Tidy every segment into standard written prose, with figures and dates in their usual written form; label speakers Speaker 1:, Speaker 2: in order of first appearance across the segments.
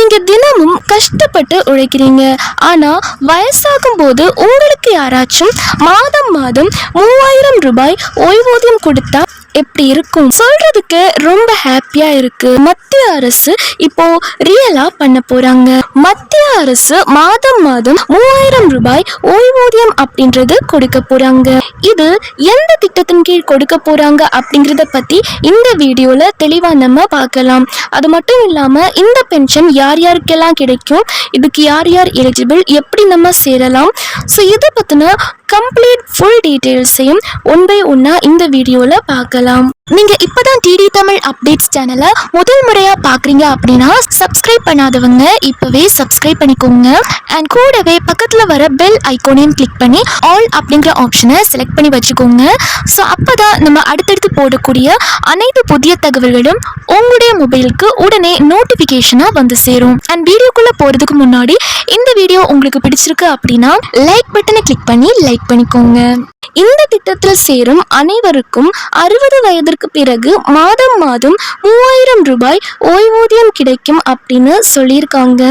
Speaker 1: நீங்க தினமும் கஷ்டப்பட்டு உழைக்கிறீங்க. ஆனா வயசாகும் போது உங்களுக்கு யாராச்சும் மாதம் மாதம் 3000 ரூபாய் ஓய்வூதியம் கொடுத்தா எப்படி இருக்கும்? சொல்றதுக்கு ரொம்ப ஹாப்பியா இருக்கு. மத்திய அரசு இப்போ ரியலா பண்ண போறாங்க. மத்திய அரசு மாதம் மாதம் 3000 ரூபாய் ஓய்வூதியம் அப்படின்றது கொடுக்க போறாங்க. இது எந்த திட்டத்தின் கீழ் கொடுக்க போறாங்க அப்படிங்கறத பத்தி இந்த வீடியோல தெளிவா நம்ம பார்க்கலாம். அது மட்டும் இல்லாம இந்த பென்ஷன் யார் யாருக்கெல்லாம் கிடைக்கும், இதுக்கு யார் யார் எலிஜிபிள், எப்படி நம்ம சேரலாம், ஸோ இதை பத்தின கம்ப்ளீட் ஃபுல் டீட்டெயில்ஸையும் ஒன் பை ஒன்னா இந்த வீடியோல பார்க்கலாம். நீங்க இப்பதான் டிடி தமிழ் அப்டேட்ஸ் சேனலை முதல் முறையா பாக்குறீங்க அப்படின்னா சப்ஸ்கிரைப் பண்ணாதவங்க இப்பவே சப்ஸ்கிரைப் பண்ணிக்கோங்க. அண்ட் கூடவே பக்கத்துல வர பெல் ஐகானையும் கிளிக் பண்ணி ஆல் அப்படிங்கிற ஆப்ஷனை செலக்ட் பண்ணி வச்சுக்கோங்க. ஸோ அப்பதான் நம்ம அடுத்தடுத்து போடக்கூடிய அனைத்து புதிய தகவல்களும் உங்களுடைய மொபைலுக்கு உடனே நோட்டிபிகேஷனா வந்து சேரும். அண்ட் வீடியோக்குள்ள போறதுக்கு முன்னாடி இந்த வீடியோ உங்களுக்கு பிடிச்சிருக்கு அப்படின்னா லைக் பட்டனை கிளிக் பண்ணி லைக் பண்ணிக்கோங்க. இந்த திட்டத்தில் சேரும் அனைவருக்கும் 60 வயதிற்கு பிறகு மாதம் மாதம் 3000 ரூபாய் ஓய்வூதியம் கிடைக்கும் அப்படின்னு சொல்லியிருக்காங்க.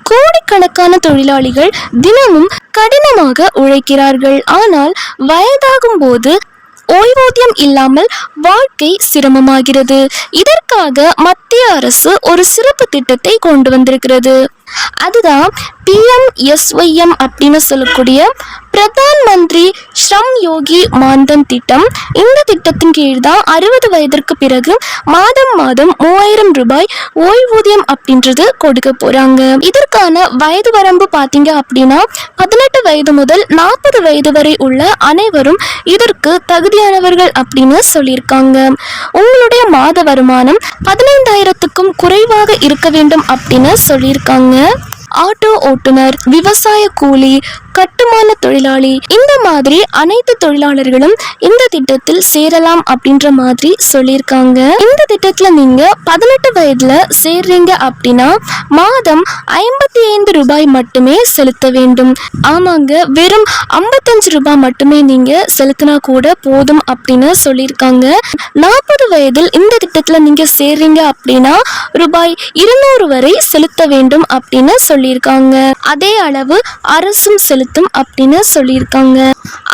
Speaker 1: கோடிக்கணக்கான தொழிலாளிகள் தினமும் கடினமாக உழைக்கிறார்கள். ஆனால் வயதாகும் போது ஓய்வூதியம் இல்லாமல் வாழ்க்கை சிரமமாகிறது. இதற்காக மத்திய அரசு ஒரு சிறப்பு திட்டத்தை கொண்டு வந்திருக்கிறது. அதுதான் PMSYM அப்படின்னு சொல்லக்கூடிய பிரதான் மந்திரி ஸ்ரம் யோகி மான்தன் திட்டம். இந்த திட்டத்தின் கீழ் தான் 60 வயதிற்கு பிறகு மாதம் மாதம் 3000 ரூபாய் ஓய்வூதியம் அப்படின்றது கொடுக்க போறாங்க. இதற்கான வயது வரம்பு பாத்தீங்க அப்படின்னா 18 வயது முதல் 40 வயது வரை உள்ள அனைவரும் இதற்கு தகுதியானவர்கள் அப்படின்னு சொல்லியிருக்காங்க. உங்களுடைய மாத வருமானம் 15,000க்கும் குறைவாக இருக்க வேண்டும் அப்படின்னு சொல்லியிருக்காங்க. ஆட்டோ ஓட்டுநர், விவசாய கூலி, கட்டுமான தொழிலாளி, இந்த மாதிரி அனைத்து தொழிலாளர்களும் இந்த திட்டத்தில் சேரலாம் அப்படின்ற மாதிரி சொல்லியிருக்காங்க. இந்த திட்டத்துல நீங்க 18 வயதுல சேர்றீங்க அப்படின்னா மாதம் 55 ரூபாய் மட்டுமே செலுத்த வேண்டும். ஆமாங்க, வெறும் 55 ரூபாய் மட்டுமே நீங்க செலுத்தினா கூட போதும் அப்படின்னு சொல்லியிருக்காங்க. 40 வயதில் இந்த திட்டத்துல நீங்க சேர்றீங்க அப்படின்னா ரூபாய் 200 வரை செலுத்த வேண்டும் அப்படின்னு சொல்லியிருக்காங்க. அதே அளவு அரசும் செலுத்தும் அப்படின்னு சொல்லியிருக்காங்க.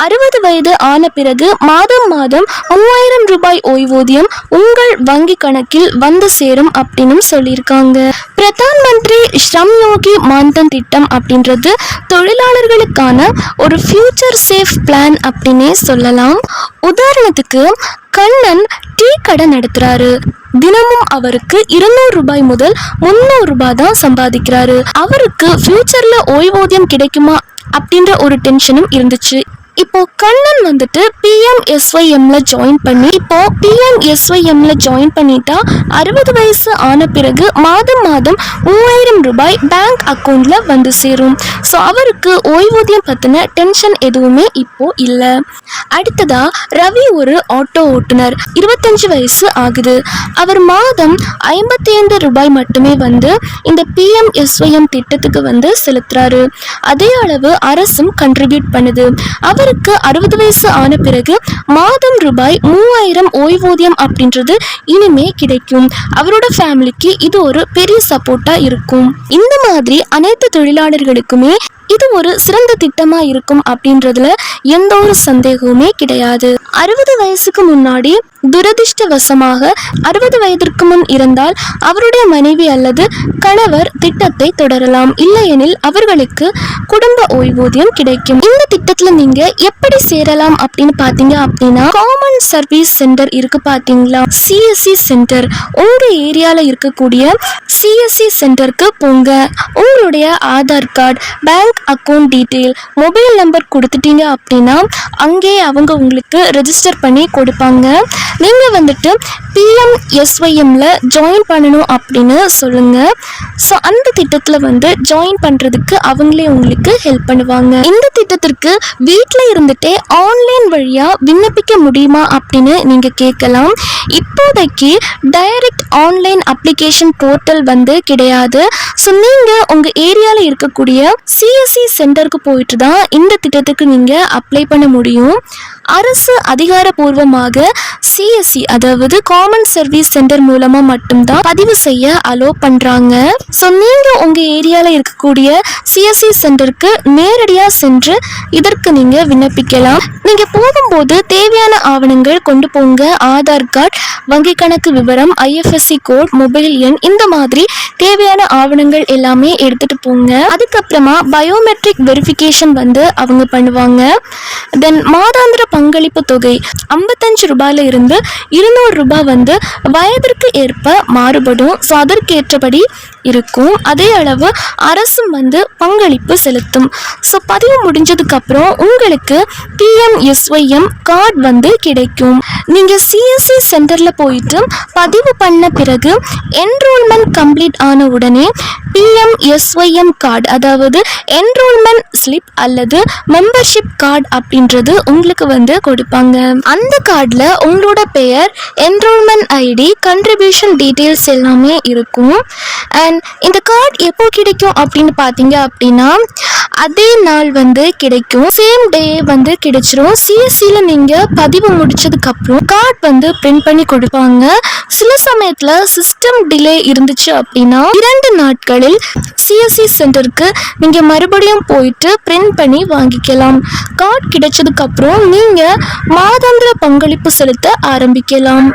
Speaker 1: 60 வயது ஆன பிறகு மாதம் மாதம் 3000 ரூபாய் ஓய்வூதியம் உங்கள் வங்கி கணக்கில் வந்து சேரும் அப்படின்னு சொல்லியிருக்காங்க. பிரதான் மந்திரி ஸ்ரம் யோகி மான்தன் திட்டம் அப்படின்றது தொழிலாளர்களுக்கான ஒரு ஃபியூச்சர் சேஃப் பிளான் அப்படின்னே சொல்லலாம். உதாரணத்துக்கு கண்ணன் டீ கடை நடத்துறாரு. தினமும் அவருக்கு 200 ரூபாய் முதல் 300 ரூபாய் தான் சம்பாதிக்கிறாரு. அவருக்கு ஃபியூச்சர்ல ஓய்வூதியம் கிடைக்குமா அப்படின்ற ஒரு டென்ஷனும் இருந்துச்சு. இப்போ கண்ணன் வந்துட்டு PMSYMல ஜாயின் பண்ணிட்டா 60 வயசு ஆன பிறகு மாதம் மாதம் 3000 ரூபாய் பேங்க் அக்கௌண்ட்ல வந்து சேரும். ஸோ அவருக்கு ஓய்வூதியம் பத்தின டென்ஷன் எதுவுமே இப்போ இல்லை. அடுத்ததா ரவி ஒரு ஆட்டோ ஓட்டுநர், 25 வயசு ஆகுது. அவர் மாதம் 55 ரூபாய் மட்டுமே வந்து இந்த PMSYM திட்டத்துக்கு வந்து செலுத்துறாரு. அதே அளவு அரசும் கண்ட்ரிபியூட் பண்ணுது. அவருக்கு 60 வயசு ஆன பிறகு மாதம் ரூபாய் 3000 ஓய்வூதியம் அப்படின்றது இனிமே கிடைக்கும். அவரோட ஃபேமிலிக்கு இது ஒரு பெரிய சப்போர்ட்டா இருக்கும். இந்த மாதிரி அனைத்து தொழிலாளர்களுக்குமே இது ஒரு சிறந்த திட்டமா இருக்கும் அப்படின்றதுல எந்த ஒரு சந்தேகமுமே கிடையாது. 60 வயசுக்கு முன்னாடி துரதிர்ஷ்டவசமாக 60 வயதிற்கு முன் இருந்தால் அவருடைய மனைவி அல்லது கணவர் திட்டத்தை தொடரலாம். இல்லையெனில் அவர்களுக்கு குடும்ப ஓய்வூதியம் கிடைக்கும். இந்த திட்டத்துல நீங்க எப்படி சேரலாம் அப்படின்னு பாத்தீங்க அப்படின்னா காமன் சர்வீஸ் சென்டர் இருக்கு பாத்தீங்களா, CSC சென்டர். உங்க ஏரியால இருக்கக்கூடிய CSC சென்டருக்கு போங்க. உங்களுடைய Aadhaar card, bank account detail, mobile number கொடுத்துட்டீங்க அப்படின்னா அங்கே அவங்க உங்களுக்கு ரெஜிஸ்டர் பண்ணி கொடுப்பாங்க. நீங்கள் வந்துட்டு PMSYMல ஜாயின் பண்ணணும் அப்படின்னு சொல்லுங்கள். ஸோ அந்த திட்டத்தில் வந்து ஜாயின் பண்ணுறதுக்கு அவங்களே உங்களுக்கு ஹெல்ப் பண்ணுவாங்க. இந்த திட்டத்திற்கு வீட்டில் இருந்துகிட்டே ஆன்லைன் வழியாக விண்ணப்பிக்க முடியுமா அப்படின்னு நீங்கள் கேட்கலாம். இப்போதைக்கு டைரக்ட் ஆன்லைன் அப்ளிகேஷன் போர்ட்டல் வந்து கிடையாது. ஸோ நீங்கள் உங்கள் ஏரியாவில் இருக்கக்கூடிய CSC சென்டருக்கு போயிட்டு தான் இந்த திட்டத்துக்கு நீங்கள் அப்ளை பண்ண முடியும். அரசு அதிகாரப்பூர்வமாக சிஎஸ்சி அதாவது காமன் சர்வீஸ் சென்டர் மூலமா மட்டும்தான் பதிவு செய்ய அலோ பண்றாங்க. ஸோ நீங்க உங்க ஏரியால இருக்கக்கூடிய சிஎஸ்சி சென்டருக்கு நேரடியா சென்று இதற்கு நீங்க விண்ணப்பிக்கலாம். நீங்க போகும்போது தேவையான ஆவணங்கள் கொண்டு போங்க. ஆதார் கார்டு, வங்கி கணக்கு விவரம், ஐஎஃப்எஸ்சி கோட், மொபைல் எண், இந்த மாதிரி தேவையான ஆவணங்கள் எல்லாமே எடுத்துட்டு போங்க. அதுக்கப்புறமா பயோமெட்ரிக் வெரிஃபிகேஷன் அவங்க பண்ணுவாங்க. தென் மாதாந்திர பங்களிப்பு தொகை 55 ரூபாயில இருந்து 200 ரூபாய் வயதிற்கு ஏற்ப மாறுபடும். ஸோ அதற்கேற்றபடி இருக்கும். அதே அளவு அரசும் பங்களிப்பு செலுத்தும். ஸோ பதிவு முடிஞ்சதுக்கு அப்புறம் உங்களுக்கு பிஎம்எஸ்ஒய்எம் கார்டு கிடைக்கும். நீங்க சிஎஸ்சி சென்டர்ல போயிட்டு பதிவு பண்ண பிறகு என்ரோல்மெண்ட் கம்ப்ளீட் ஆன உடனே பிஎம்எஸ்ஒய்எம் கார்டு அதாவது என்ரோல்மெண்ட் ஸ்லிப் அல்லது மெம்பர்ஷிப் கார்டு அப்படின்றது உங்களுக்கு கொடுப்பாங்க. அந்த கார்டில் உங்களோட பெயர், என்ரோல்மெண்ட் ஐடி, கண்ட்ரிபியூஷன் டீட்டெயில்ஸ் எல்லாமே இருக்கும். அண்ட் இந்த கார்டு எப்போ கிடைக்கும் அப்படின்னு பார்த்தீங்க அப்படின்னா அதே நாள் கிடைக்கும். சேம் டே கிடைச்சிரும். சிஎஸ்சியில் நீங்கள் பதிவு முடிச்சதுக்கப்புறம் கார்டு பிரிண்ட் பண்ணி கொடுப்பாங்க. சில சமயத்தில் சிஸ்டம் டிலே இருந்துச்சு அப்படின்னா 2 நாட்களில் சிஎஸ்சி சென்டருக்கு நீங்கள் மறுபடியும் போயிட்டு பிரிண்ட் பண்ணி வாங்கிக்கலாம். கார்டு கிடைச்சதுக்கப்புறம் நீங்கள் மாதாந்திர பங்களிப்பு செலுத்த ஆரம்பிக்கலாம்.